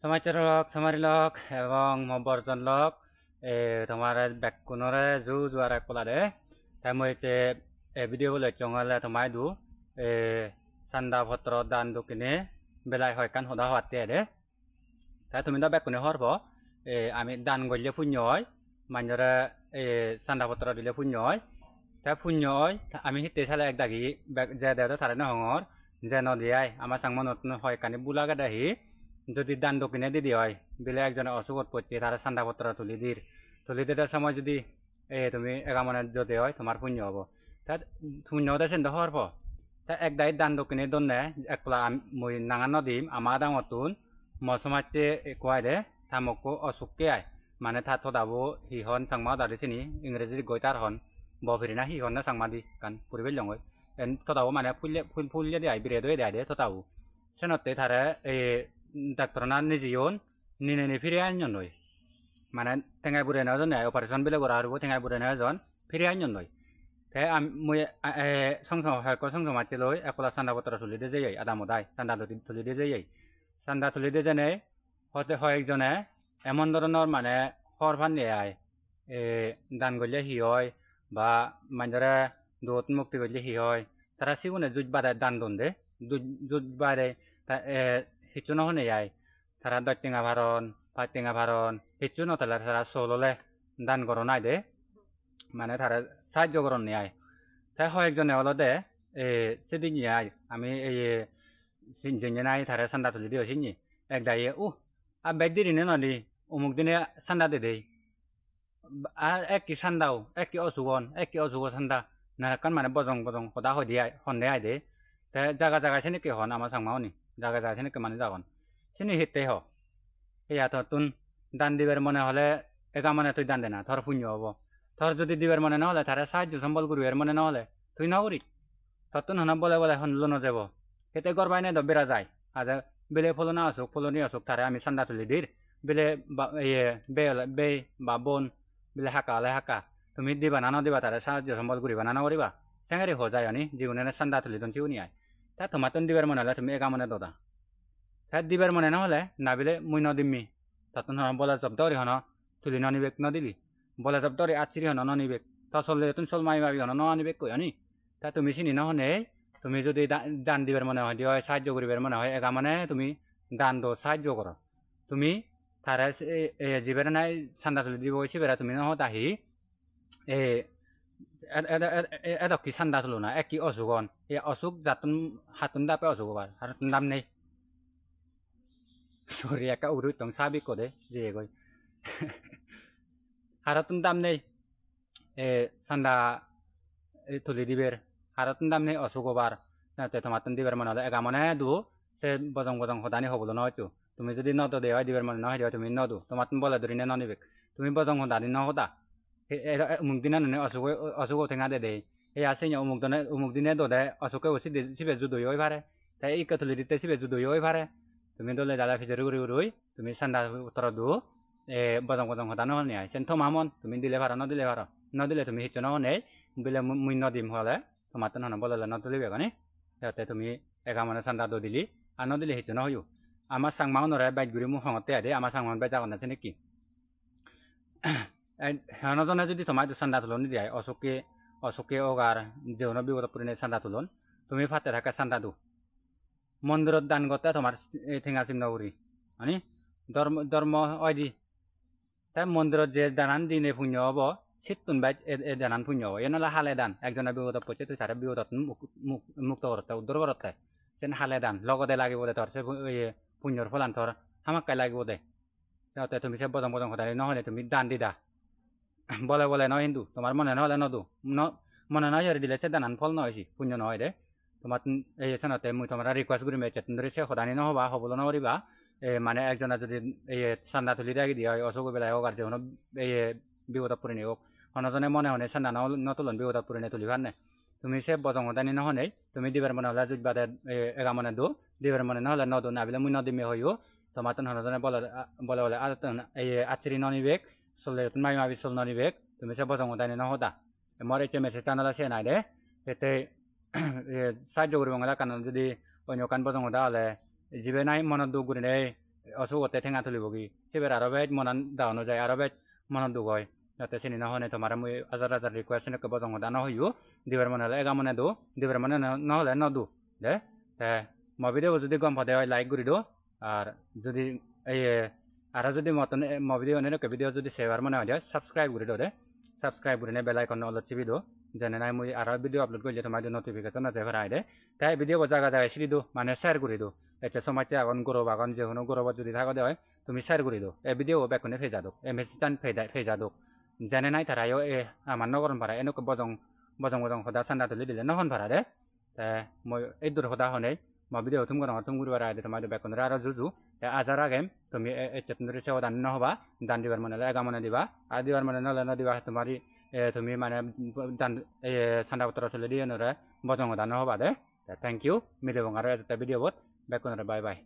সমাচার লক সমারি লক এবং মবর্জন লক তোমার ব্যাকুনরে জু জুয়ার কোলারে তাই মই ভিডিও বলে চঙালে তোমায় দু সান্দা পত্র দান দুকিনে বেলায় হয় কান হদা হওয়াতে রে তাই তুমি দা ব্যাকুনে হরব আমি দান গলে পুণ্য হয় মাঞ্জরে সান্দা পত্র দিলে পুণ্য হয় তাই পুণ্য হয় আমি হিতে সালে এক দাগি যে দেওয়া তারে নহর যে নদিয়ায় আমার সাংমা নতুন হয় কানে বুলা গাদাহি যদি দান দক্ষিণে দিদি হয় বেলে একজনে অসুখত পড়ছে তারা সান্দা পত্র তুলি দিতে সময় যদি তুমি এগামনে যদি হয় তোমার পুণ্য হব তা পুণ্য হতে সেন হরব তা এক দায়িত্ব দান দক্ষিণে দন্নে একলা মই নাঙা নদীম আমার দাঙতুন মসমাচ্ছে কয় দে থামকো অসুখকে আয় মানে থা থদাবো হিহন সাংমা দাদিসিনি ইংরেজি গইতার হন বফিরিনা হিহন না সাংমাদি কান পরিবেশ লঙ্গই এন থদাবো মানে ফুললে দিয়ে বিরে দই দেয় থদাবো সেনতে তারা ডাক্তারনা নিজেও নিনে ফিরে আনজন নয় মানে ঠেঙাই বুড়ে নেওয়া জন অপারেশন বেলে করা হব ঠেঙাই বুড়ে নেওয়া জন ফিরে আনজন নয় তাই মই সংসম মাতি লই একলা চান্দা পত্র তুলি দিয়ে যাই আদা মদাই চান্দা তুলি দিয়ে যাই চান্দা তুলি দিয়ে যেনে হতে হয় একজনে এমন ধরনের মানে হর ফান নিয়ে আয় দান করলে হি হয় বা মানুষরা দৌত মুক্তি করলে হি হয় তারা সিগুনে জুজ বাদে দান দন দে জুজ বাদে হিচু নহনে আয় তারা দশ টেঙা ভারণ পাঁচ টেঙা ভারণ হিচু নতলে তারা চললে দান করো নাই দে মানে তারা সাহায্য করণ নিয়ে আয় তাই হয় একজনে হলো দে সেদিন আয় আমি জিনে নাই তারা চান্দা তুলি দিও চিনি এক দায়ে আর বেদ দিনে নদী অমুক দিনে চান্দা দে দেই এক কি চান্দাও এক কি অসুখ চান্দা নাকান মানে বজং সদা হয় দিয়ে সন্দেহ আয় দে তাই জায়গা জায়গা সেনেকে হন আমার সাংমাওনি জায়গা জায়গা সেনেকে মানে যাগন চিনি হিতে হ সেয়া তুন দান দিবার মনে হলে একা মানে তুই দান দে না ধর পুণ্য হব ধর যদি দিবার মনে নহলে তারা সাহায্য সম্বল করি এর মনে নহলে তুই নকরি ততুন হন বলে হনলো নযাব সেতে গড়বাই নাই বেড়া যায় আজ বেলে ফলনা ফলনি আসুক তারে আমি চান্দা তুলি দির বেলে বে বা বন বেলে হাকা হলে হাকা তুমি দিবা না নদিবা তারে সাহায্য সম্বল করিবা না নকরিবা চেঙারি হ যায় আনি জীবনে চান্দা তুলি তন চিউনি আয় তা তোমার তুন দিবার মনে হলে তুমি একা মনে দদা তাই দিবার মনে নহলে না বিলে মুই নদিমি ততন হন বলে জব্দরি হন তুলি ননিবেক নদিলি বলে জব্দরি আচিরি হন ননিবেক তা চললে তুন চল মাই মাবি হন ননিবেক কই আনি তা তুমি চিনি নহনে তুমি যদি দান দিবার মনে হয় দিয়ে সাহায্য করিবার মনে হয় একা মানে তুমি দান দো সাহায্য করো তুমি তারা যিবেরা নাই চান্দা তুলি দিব সিবেরা তুমি নহত আহি এদকি চান্দা তুলো না এক কি অসুখন এই অসুখ যাতুন হাতুন দাপে অসুখ হবার হাতুন দাম নেই সরি একা উরুই তং সাবি কদে যে গই হারাতুন দাম নেই চান্দা তুলি দিবের হারাতুন দাম নেই অসুখ হবার তোমার দিবার মনে হলে একা মানে দু সে বজং সদানি হবলো নহয়তো তুমি যদি নদ দে হয় দিবার মনে নহয় দেওয়া তুমি নদু তোমার বলে ধরি নে ননিবেক তুমি বজং সদানি নহদা অমুক দিনা নুনে অসুখ ঠেঙা দে দে এই আছে অমুক দিনে দে অসুখে সিবে জুদই হয়ে পারে তাই এই তুলি দিতে সিবে জুদই হয়ে পারে তুমি দলে দাদা ফিজরি উড়ি তুমি চান্দা উত্তর দু বজং সদা নহনে আয় সেন থমামন তুমি দিলে ভাড়া নদিলে তুমি হিচ নহনে বিলে মুই নদিম হলে তোমার তো নহন বলে নতুলিবে কানে তাতে তুমি একা মানে চান্দা দো দিলি আর নদিলে হিচ নহয়ো আমার সাংমাও নরে বাইক ঘুরি মোক খঙতে আদে আমার সাংমান বাই যাগন আছে নাকি হেনজনে যদি তোমার চান্দা তুলন দিয়ে অশোকে অগার যেন বিপদ পড়ে চান্দা তুলন তুমি ফাতে থাকা চান্দা দু মন্দিরত দান করতে তোমার ঠেঙা চিহ্ন উড়ি মানে ধর্ম হয় দি তাই মন্দিরত যে দানান দিনে পুণ্য হব সিতুন বাইত দানান পুণ্য হব এনলা হালে দান একজনের বিপদ পড়ছে তুই তারা বিপদত মুক্ত করতে উদ্ধার করতে সেন হালে দান লগতে লাগিব দে তোর সে পুণ্যর ফলান তোর হামাক্কাই লাগিব দে তুমি সে বজং সদাই নহলে তুমি দান দিদা বলে নয় হিন্দু তোমার মনে নহলে নদু মনে নয় হেরি দিলে সে দানান ফল নহয়ছি পুণ্য নহয় দে তোমার এই সেনতে মুই তোমার রিকোয়েস্ট করি মেয়ে চেতন ধরে সে সদানি নহবা হবলো নকরিবা মানে একজনে যদি এই চান্দা তুলি রাখি দিয়ে অসুখ বেলায় হোক আর যে এই বিপদ পড়ে হোক অনজনে মনে হনে চান্দা নতুলন বিপদ পড়ে তুলি ভার নে তুমি সে বজং সদানি নহনে তুমি দিবার মনে হলে যদি বাদে এগা মনে দো দিবার মনে নহলে নদো না বিলে মুই নদিমে হইও তোমার তো হনজনে বলে এই আচিরি ননিবেক চলে মাই মাবি চল ননিবেক তুমি সে বজং সদানি নহদা মর এই মেসেজ চানাল আছে নাই দে এতে সাহায্য করব গেলা কারণ যদি অন্য কান বজং সদা হলে যিবে নাই মনত দুখ করি নেই অসুগতে ঠেঙা তুলিবগি সেবার আরো বেজ মনান দাওনো যায় আরো বেজ মনত দুগয় যাতে চিনি নহনে তোমার মুই হাজার হাজার রিকোয়েস্ট এনেকে বজং হদা নহইও দিবার মনে হলে এগা মনে দো দিবার মনে নহলে নদু দে মই ভিডিও যদি গম পাতে হয় লাইক করে দো আর যদি এই আর যদি মতন মই ভিডিও এনেকে ভিডিও যদি সেভার মনে হয় সাবস্ক্রাইব করে দো দে সাবস্ক্রাইব করে বেল আইকন অলপ চিবি দো যেনে নাই মুই আর ভিডিও আপলোড করলে তোমার নোটিফিকেশন আছে ভরাই দে তাই ভিডিও জায়গা জায়গায় সিঁড়ি দো মানে শেয়ার করে দো এটা সমাজে আগন গরব আগন যে কোনো গরবত যদি থাকা দেয় তুমি শেয়ার করে দো এই ভিডিও বেকনে ফেজা দো এমএসি চান ফেজা দো যেনে নাই তারাও আমার নগরম ভাড়া এনেকে বজং বজং বজং সদা চান্দা তুলি দিলে নহন ভাড়া দে মই এই দূর সদা হনে মই ভিডিও তুমি গুড়ি বাড়া তোমার বেকন আর জুজু আজার আগেম তুমি চেতনরি সেও দান নহবা দান দিবার মানে এগা মনে দিবা আর দিবার মানে নলে নদিবা তোমারি তুমি মানে দান চান্দা পত্র তুলে দিয়ে নরে বজং দান নহবা দে থ্যাংক ইউ মিলিব আর ভিডিও বত বেকন বাই বাই